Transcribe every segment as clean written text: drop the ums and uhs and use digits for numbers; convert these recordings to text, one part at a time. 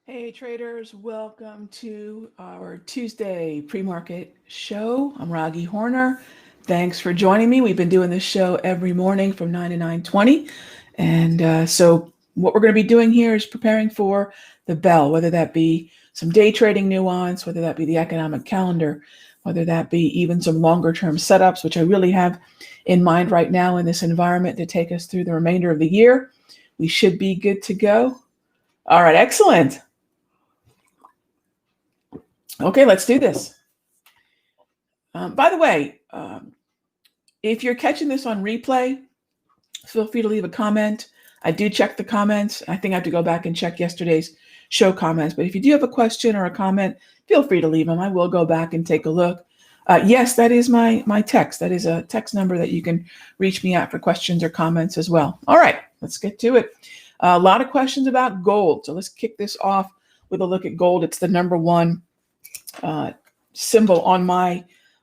Hey traders, welcome to our Tuesday pre-market show. I'm Raghee Horner. Thanks for joining me. We've been doing this show every morning from 9 to 9:20. And so what we're going to be doing here is preparing for the bell, whether that be some day trading nuance, whether that be the economic calendar, whether that be even some longer term setups, which I really have in mind right now in this environment to take us through the remainder of the year. We should be good to go. All right, excellent. Okay, let's do this. By the way, if you're catching this on replay, feel free to leave a comment. I do check the comments. I think I have to go back and check yesterday's show comments. But if you do have a question or a comment, feel free to leave them. I will go back and take a look. Yes, that is my text. That is a text number that you can reach me at for questions or comments as well. All right, let's get to it. A lot of questions about gold. So let's kick this off with a look at gold. It's the number one symbol on my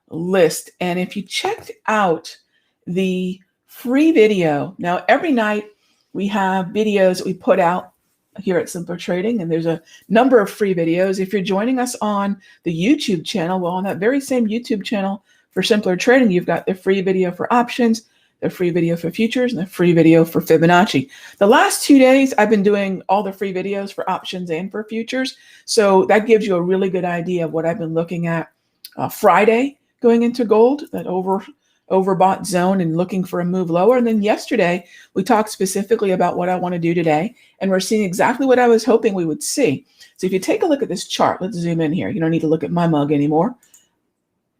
list. And if you checked out the free video, now every night we have videos that we put out here at Simpler Trading, and there's a number of free videos. If you're joining us on the YouTube channel, well, on that very same YouTube channel for Simpler Trading, you've got the free video for options, the free video for futures, and the free video for Fibonacci. The last 2 days, I've been doing all the free videos for options and for futures. So that gives you a really good idea of what I've been looking at Friday going into gold, that overbought zone and looking for a move lower. And then yesterday, we talked specifically about what I want to do today. And we're seeing exactly what I was hoping we would see. So if you take a look at this chart, let's zoom in here. You don't need to look at my mug anymore.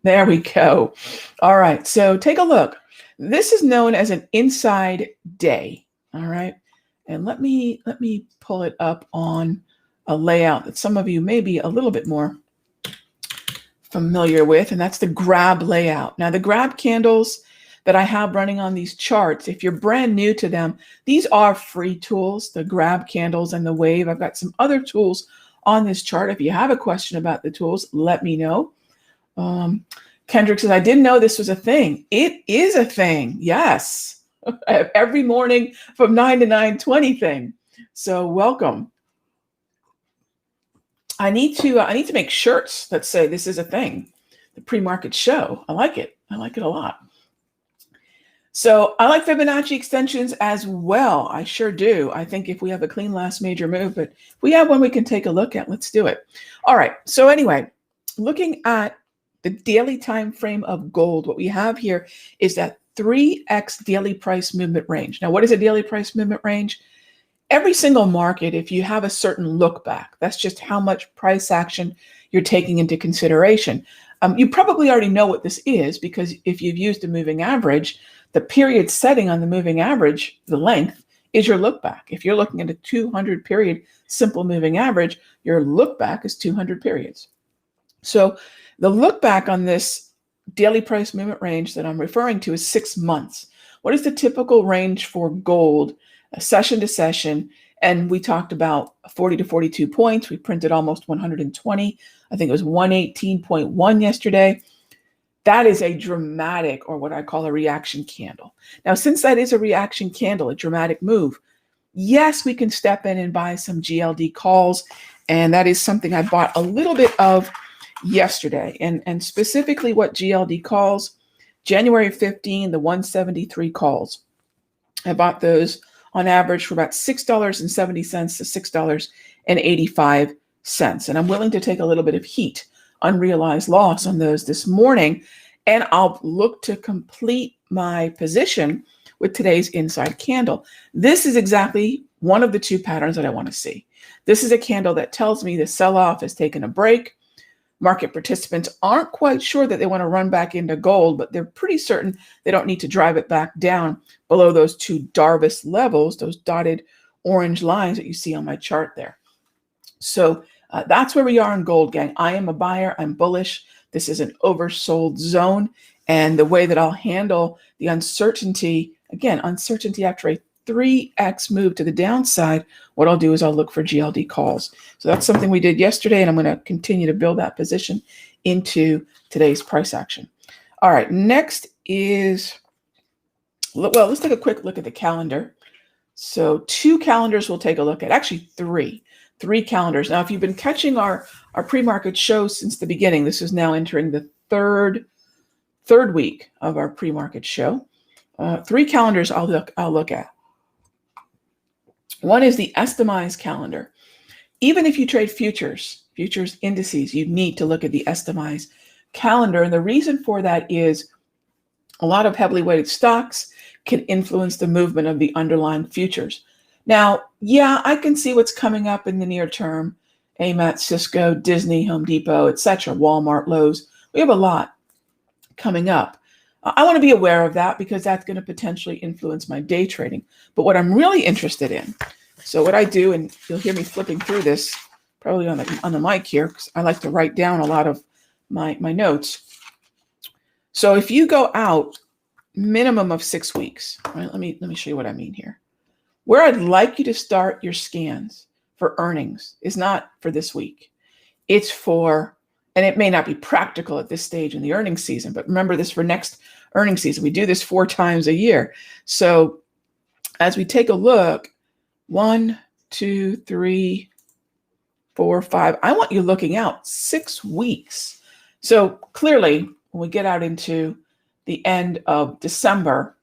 There we go. All right, so take a look. This is known as an inside day, all right? And let me pull it up on a layout that some of you may be a little bit more familiar with, and that's the grab layout. Now, the grab candles that I have running on these charts, if you're brand new to them, these are free tools, the grab candles and the wave. I've got some other tools on this chart. If you have a question about the tools, let me know. Kendrick says, I didn't know this was a thing. It is a thing. Yes. Every morning from 9 to 9:20 thing. So welcome. I need to make shirts that say this is a thing. The pre-market show. I like it. I like it a lot. So I like Fibonacci extensions as well. I sure do. I think if we have a clean last major move, but if we have one we can take a look at, let's do it. All right. So anyway, looking at the daily time frame of gold, what we have here is that 3x daily price movement range. Now, what is a daily price movement range? Every single market, if you have a certain look back, that's just how much price action you're taking into consideration. You probably already know what this is because if you've used a moving average, the period setting on the moving average, the length, is your look back. If you're looking at a 200 period simple moving average, your look back is 200 periods. So the look back on this daily price movement range that I'm referring to is 6 months. What is the typical range for gold, session to session? And we talked about 40 to 42 points. We printed almost 120. I think it was 118.1 yesterday. That is a dramatic, or what I call a reaction candle. Now, since that is a reaction candle, a dramatic move, yes, we can step in and buy some GLD calls. And that is something I bought a little bit of yesterday. And specifically what GLD calls, January 15, the 173 calls. I bought those on average for about $6.70 to $6.85. And I'm willing to take a little bit of heat, unrealized loss on those this morning. And I'll look to complete my position with today's inside candle. This is exactly one of the two patterns that I want to see. This is a candle that tells me the sell-off has taken a break. Market participants aren't quite sure that they want to run back into gold, but they're pretty certain they don't need to drive it back down below those two Darvis levels, those dotted orange lines that you see on my chart there. So that's where we are in gold, gang. I am a buyer. I'm bullish. This is an oversold zone. And the way that I'll handle the uncertainty, again, uncertainty after a 3x move to the downside, what I'll do is I'll look for GLD calls. So that's something we did yesterday, and I'm going to continue to build that position into today's price action. All right, next is, well, let's take a quick look at the calendar. So 2 calendars we'll take a look at, actually 3. 3 calendars. Now, if you've been catching our pre-market show since the beginning, this is now entering the third week of our pre-market show. 3 calendars I'll look at. One is the Estimized calendar. Even if you trade futures indices, you need to look at the Estimized calendar. And the reason for that is a lot of heavily weighted stocks can influence the movement of the underlying futures. Now, yeah, I can see what's coming up in the near term. AMAT, Cisco, Disney, Home Depot, etc., Walmart, Lowe's. We have a lot coming up. I want to be aware of that because that's going to potentially influence my day trading. But what I'm really interested in, so what I do, and you'll hear me flipping through this probably on the mic here, because I like to write down a lot of my notes. So if you go out minimum of 6 weeks, right? Let me show you what I mean here. Where I'd like you to start your scans for earnings is not for this week. It's for, and it may not be practical at this stage in the earnings season, but remember this for next earnings season. We do this 4 times a year. So as we take a look, 1, 2, 3, 4, 5, I want you looking out 6 weeks. So clearly, when we get out into the end of December,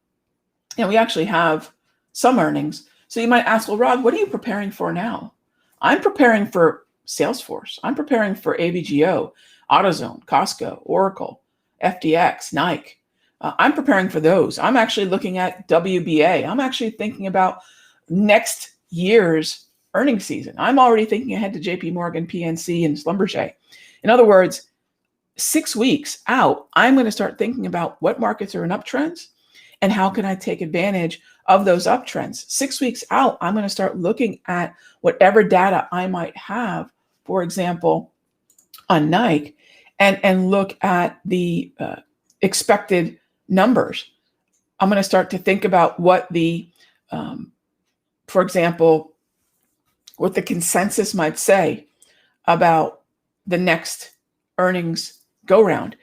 and we actually have some earnings. So you might ask, well, Rog, what are you preparing for now? I'm preparing for Salesforce. I'm preparing for AVGO, AutoZone, Costco, Oracle, FDX, Nike. I'm preparing for those. I'm actually looking at WBA. I'm actually thinking about next year's earnings season. I'm already thinking ahead to JP Morgan, PNC, and Schlumberger. In other words, 6 weeks out, I'm going to start thinking about what markets are in uptrends and how can I take advantage of those uptrends. 6 weeks out, I'm going to start looking at whatever data I might have, for example, on Nike, and look at the expected numbers. I'm going to start to think about what the, for example, what the consensus might say about the next earnings go round.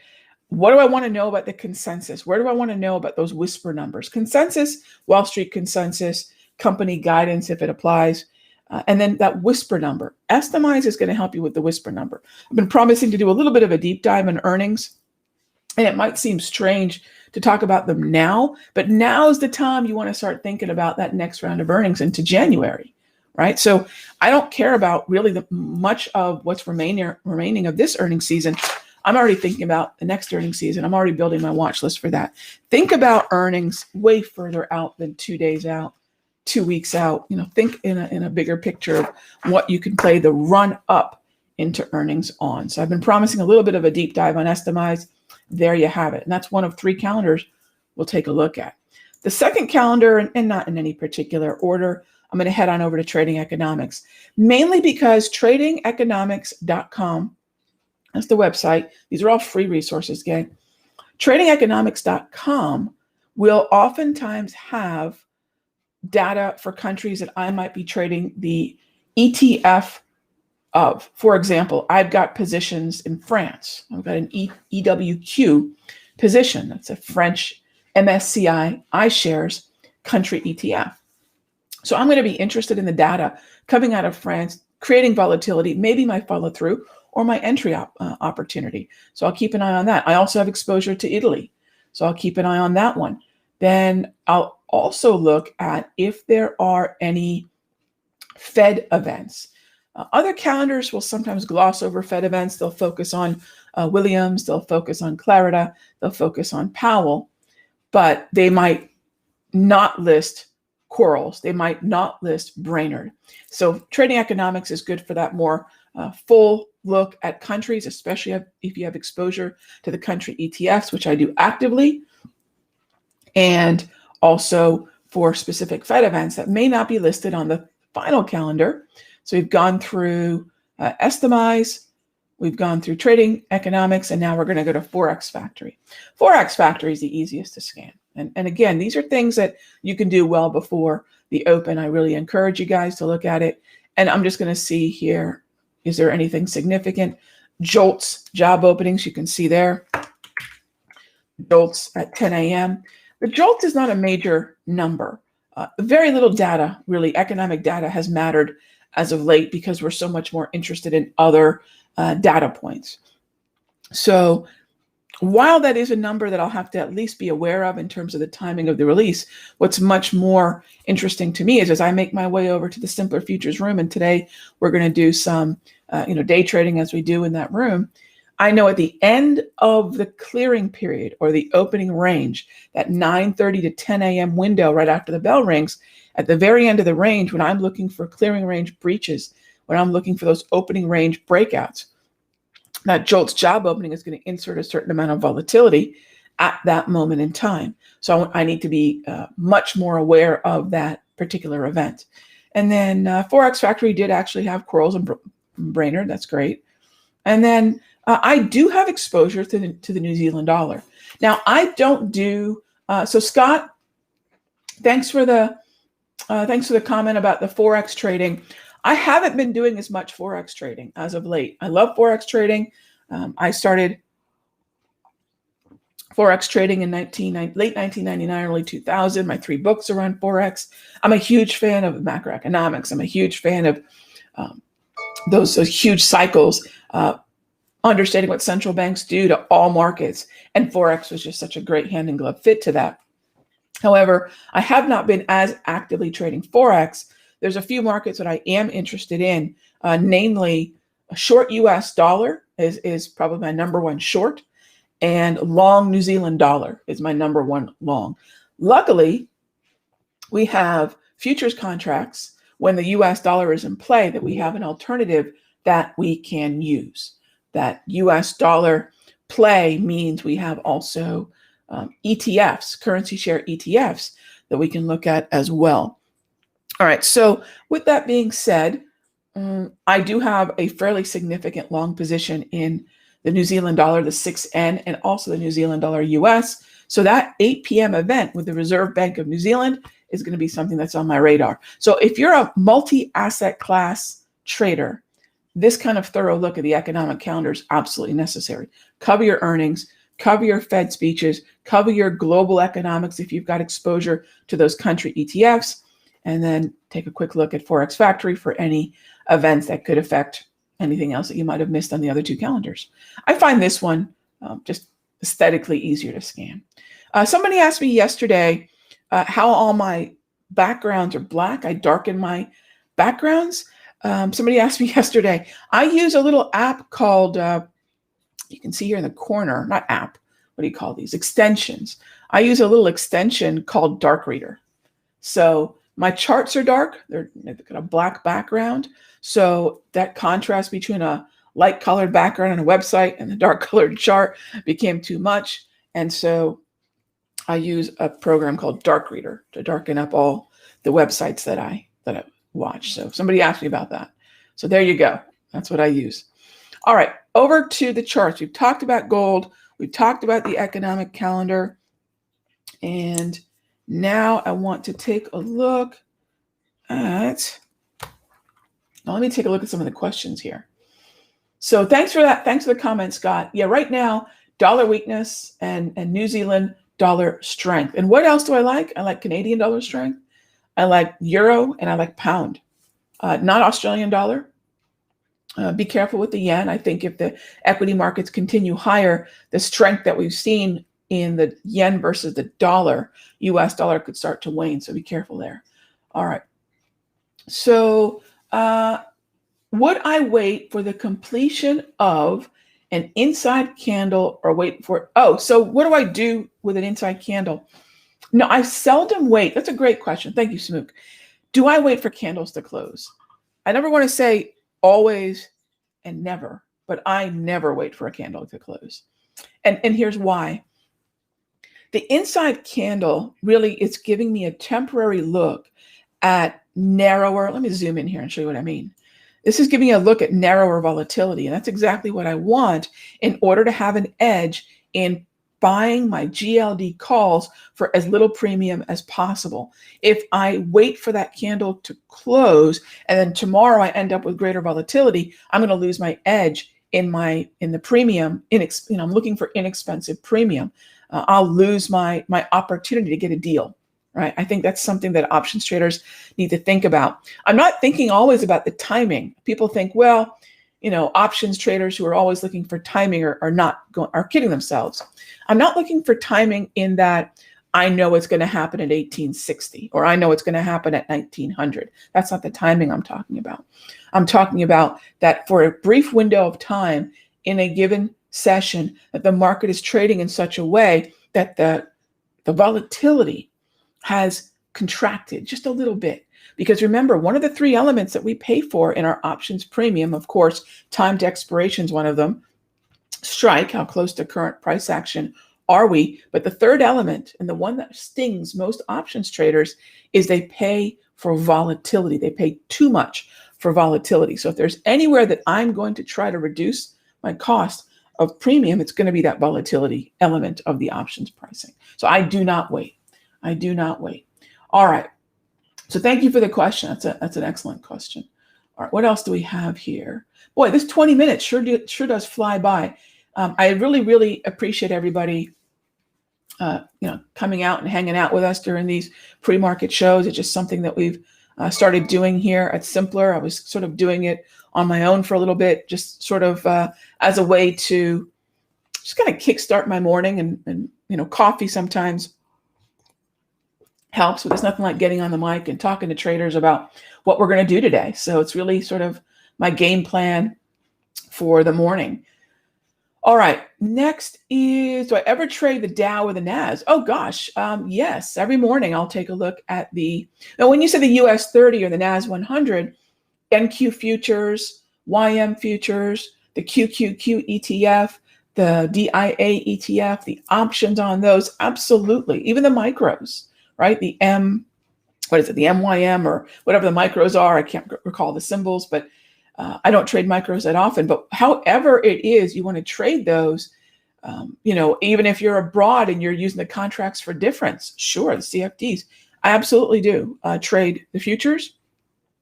What do I want to know about the consensus? Where do I want to know about those whisper numbers? Consensus, Wall Street consensus, company guidance if it applies, and then that whisper number. Estimize is going to help you with the whisper number. I've been promising to do a little bit of a deep dive in earnings, and it might seem strange to talk about them now, but now is the time you want to start thinking about that next round of earnings into January, right? So I don't care about really much of what's remaining of this earnings season. I'm already thinking about the next earnings season. I'm already building my watch list for that. Think about earnings way further out than 2 days out, 2 weeks out. Think in a bigger picture of what you can play the run up into earnings on. So I've been promising a little bit of a deep dive on Estimize. There you have it. And that's one of 3 calendars we'll take a look at. The second calendar, and not in any particular order, I'm going to head on over to Trading Economics, mainly because tradingeconomics.com, that's the website. These are all free resources, gang. Tradingeconomics.com will oftentimes have data for countries that I might be trading the ETF of. For example, I've got positions in France. I've got an EWQ position. That's a French MSCI iShares country ETF. So I'm going to be interested in the data coming out of France, creating volatility, maybe my follow through or my entry opportunity. So I'll keep an eye on that. I also have exposure to Italy, so I'll keep an eye on that one. Then I'll also look at if there are any Fed events. Other calendars will sometimes gloss over Fed events. They'll focus on Williams, they'll focus on Clarida, they'll focus on Powell, but they might not list Quarles. They might not list Brainerd. So Trading Economics is good for that more full look at countries, especially if you have exposure to the country ETFs, which I do actively, and also for specific Fed events that may not be listed on the final calendar. So we've gone through Estimize, we've gone through Trading Economics, and now we're going to go to Forex Factory. Forex Factory is the easiest to scan. And again, these are things that you can do well before the open. I really encourage you guys to look at it. And I'm just going to see here, is there anything significant? Jolts, job openings, you can see there. Jolts at 10 a.m. The Jolt is not a major number. Very little data, really, economic data has mattered as of late because we're so much more interested in other data points. So while that is a number that I'll have to at least be aware of in terms of the timing of the release, what's much more interesting to me is as I make my way over to the Simpler Futures room, and today we're going to do some day trading as we do in that room, I know at the end of the clearing period or the opening range, that 9:30 to 10 a.m. window right after the bell rings, at the very end of the range, when I'm looking for clearing range breaches, when I'm looking for those opening range breakouts, that Jolt's job opening is going to insert a certain amount of volatility at that moment in time. So I need to be much more aware of that particular event. And then Forex Factory did actually have Quarles and Brainerd. That's great. And then I do have exposure to the New Zealand dollar. Now I don't do so. Scott, thanks for the comment about the Forex trading. I haven't been doing as much Forex trading as of late. I love Forex trading. I started Forex trading in late 1999, early 2000. My 3 books are on Forex. I'm a huge fan of macroeconomics. I'm a huge fan of those huge cycles, understanding what central banks do to all markets. And Forex was just such a great hand in glove fit to that. However, I have not been as actively trading Forex. There's a few markets that I am interested in, namely a short US dollar is probably my number one short, and long New Zealand dollar is my number one long. Luckily, we have futures contracts when the US dollar is in play that we have an alternative that we can use. That US dollar play means we have also ETFs, currency share ETFs, that we can look at as well. All right, so with that being said, I do have a fairly significant long position in the New Zealand dollar, the 6N, and also the New Zealand dollar US. So that 8 p.m. event with the Reserve Bank of New Zealand is going to be something that's on my radar. So if you're a multi-asset class trader, this kind of thorough look at the economic calendar is absolutely necessary. Cover your earnings, cover your Fed speeches, cover your global economics if you've got exposure to those country ETFs, and then take a quick look at Forex Factory for any events that could affect anything else that you might have missed on the other 2 calendars. I find this one just aesthetically easier to scan. Somebody asked me yesterday how all my backgrounds are black. I darken my backgrounds. Somebody asked me yesterday, I use a little app called, you can see here in the corner, not app, what do you call these? Extensions. I use a little extension called Dark Reader. So my charts are dark. They've got a black background. So that contrast between a light colored background on a website and the dark colored chart became too much. And so I use a program called Dark Reader to darken up all the websites that I watch. So somebody asked me about that. So there you go. That's what I use. All right, over to the charts. We've talked about gold. We've talked about the economic calendar. And now I want to take a look at, let me take a look at some of the questions here. So thanks for that. Thanks for the comment, Scott. Yeah, right now, dollar weakness and New Zealand dollar strength. And what else do I like? I like Canadian dollar strength. I like euro and I like pound, not Australian dollar. Be careful with the yen. I think if the equity markets continue higher, the strength that we've seen in the yen versus the dollar, US dollar, could start to wane. So be careful there. All right. So would I wait for the completion of an inside candle or wait for it? Oh, so what do I do with an inside candle? No, I seldom wait. That's a great question. Thank you, Smook. Do I wait for candles to close? I never want to say always and never, but I never wait for a candle to close. And here's why. The inside candle really is giving me a temporary look at narrower. Let me zoom in here and show you what I mean. This is giving me a look at narrower volatility, and that's exactly what I want in order to have an edge in buying my GLD calls for as little premium as possible. If I wait for that candle to close and then tomorrow I end up with greater volatility, I'm going to lose my edge in the premium. I'm looking for inexpensive premium. I'll lose my opportunity to get a deal, right? I think that's something that options traders need to think about. I'm not thinking always about the timing. People think, well, options traders who are always looking for timing are kidding themselves. I'm not looking for timing in that I know it's going to happen at 1860 or I know it's going to happen at 1900. That's not the timing I'm talking about. I'm talking about that for a brief window of time in a given session that the market is trading in such a way that the volatility has contracted just a little bit. Because remember, one of the three elements that we pay for in our options premium, of course, time to expiration is one of them. Strike, how close to current price action are we? But the third element, and the one that stings most options traders, is they pay for volatility. They pay too much for volatility. So if there's anywhere that I'm going to try to reduce my cost of premium, it's going to be that volatility element of the options pricing. So I do not wait. I do not wait. All right. So thank you for the question. That's an excellent question. All right. What else do we have here? Boy, this 20 minutes sure does fly by. I really, really appreciate everybody, coming out and hanging out with us during these pre-market shows. It's just something that we've started doing here at Simpler. I was sort of doing it on my own for a little bit, just sort of as a way to just kind of kickstart my morning, and coffee sometimes helps, but there's nothing like getting on the mic and talking to traders about what we're going to do today. So it's really sort of my game plan for the morning. All right. Next is, do I ever trade the Dow or the Nas? Oh gosh. Yes. Every morning I'll take a look at now when you say the US 30 or the Nas 100, NQ futures, YM futures, the QQQ ETF, the DIA ETF, the options on those, absolutely. Even the micros, right? The MYM or whatever the micros are. I can't recall the symbols, but I don't trade micros that often. But however it is, you want to trade those, even if you're abroad and you're using the contracts for difference, sure, the CFDs. I absolutely do trade the futures,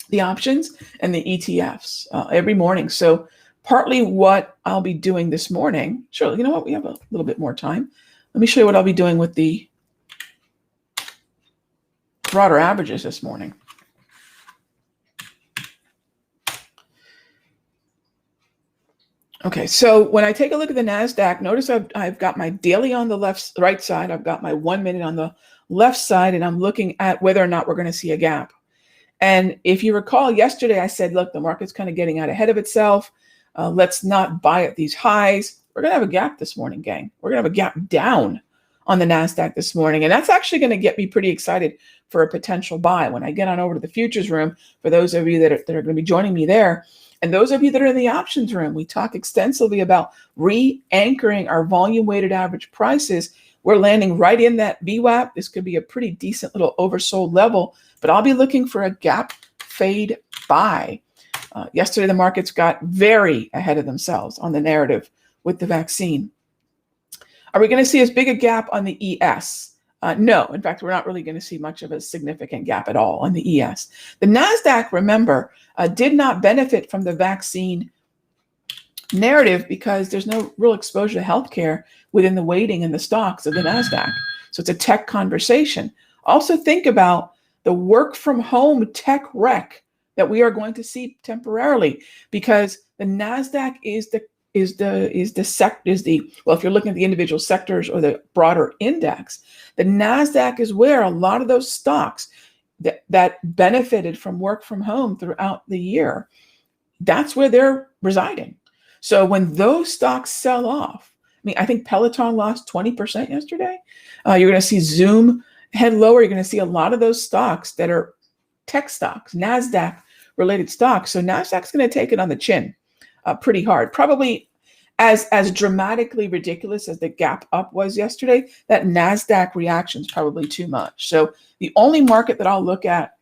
the options, and the ETFs every morning. So partly what I'll be doing this morning, sure, you know what, we have a little bit more time. Let me show you what I'll be doing with the broader averages this morning. Okay, so when I take a look at the NASDAQ, notice I've got my daily on the right side. I've got my 1 minute on the left side, and I'm looking at whether or not we're going to see a gap. And if you recall yesterday, I said, look, the market's kind of getting out ahead of itself. Let's not buy at these highs. We're going to have a gap this morning, gang. We're going to have a gap down on the NASDAQ this morning. And that's actually going to get me pretty excited for a potential buy. When I get on over to the futures room, for those of you that are going to be joining me there, and those of you that are in the options room, we talk extensively about re-anchoring our volume-weighted average prices. We're landing right in that VWAP. This could be a pretty decent little oversold level, but I'll be looking for a gap fade buy. Yesterday, the markets got very ahead of themselves on the narrative with the vaccine. Are we going to see as big a gap on the ES? No, in fact, we're not really going to see much of a significant gap at all on the ES. The NASDAQ, remember, did not benefit from the vaccine narrative because there's no real exposure to healthcare within the weighting in the stocks of the NASDAQ. So it's a tech conversation. Also think about the work from home tech wreck that we are going to see temporarily, because the NASDAQ well, if you're looking at the individual sectors or the broader index, the NASDAQ is where a lot of those stocks that benefited from work from home throughout the year, that's where they're residing. So when those stocks sell off, I think Peloton lost 20% yesterday. You're going to see Zoom head lower. You're going to see a lot of those stocks that are tech stocks, NASDAQ related stocks. So NASDAQ's going to take it on the chin pretty hard. Probably as dramatically ridiculous as the gap up was yesterday, that NASDAQ reaction is probably too much. So the only market that I'll look at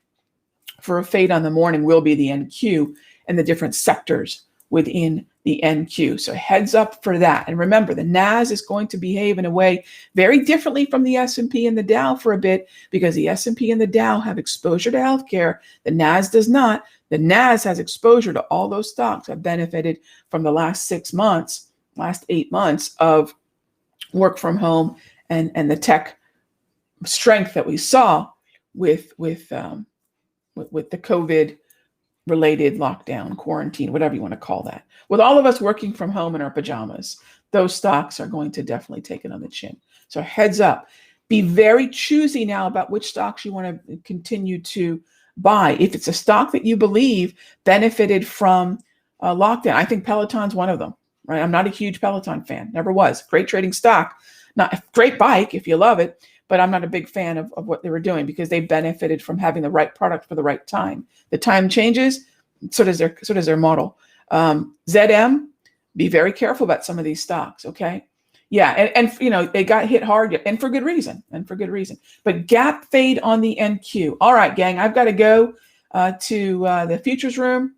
for a fade on the morning will be the NQ and the different sectors within the NQ. So heads up for that. And remember, the NAS is going to behave in a way very differently from the S&P and the Dow for a bit, because the S&P and the Dow have exposure to healthcare. The NAS does not. The NAS has exposure to all those stocks that benefited from the last 8 months of work from home and the tech strength that we saw with the COVID related lockdown, quarantine, whatever you want to call that. With all of us working from home in our pajamas, those stocks are going to definitely take it on the chin. So heads up, be very choosy now about which stocks you want to continue to buy. If it's a stock that you believe benefited from lockdown, I think Peloton's one of them, right? I'm not a huge Peloton fan, never was. Great trading stock, not a great bike if you love it, but I'm not a big fan of what they were doing because they benefited from having the right product for the right time. The time changes, so does their model. ZM, be very careful about some of these stocks, okay? Yeah, and you know, they got hit hard, and for good reason, But gap fade on the NQ. All right, gang, I've got to go to the futures room.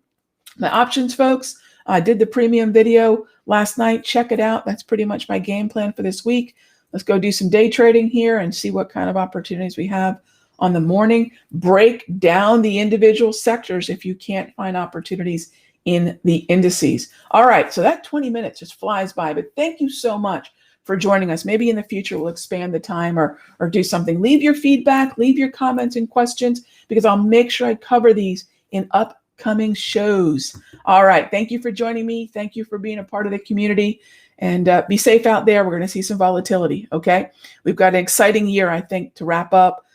The options folks, I did the premium video last night. Check it out. That's pretty much my game plan for this week. Let's go do some day trading here and see what kind of opportunities we have on the morning. Break down the individual sectors if you can't find opportunities in the indices. All right, so that 20 minutes just flies by, but thank you so much for joining us. Maybe in the future we'll expand the time or do something. Leave your feedback, leave your comments and questions, because I'll make sure I cover these in upcoming shows. All right, thank you for joining me. Thank you for being a part of the community, and be safe out there. We're going to see some volatility, okay? We've got an exciting year, I think, to wrap up,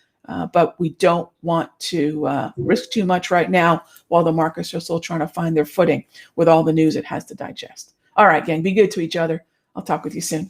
but we don't want to risk too much right now while the markets are still trying to find their footing with all the news it has to digest. All right, gang, be good to each other. I'll talk with you soon.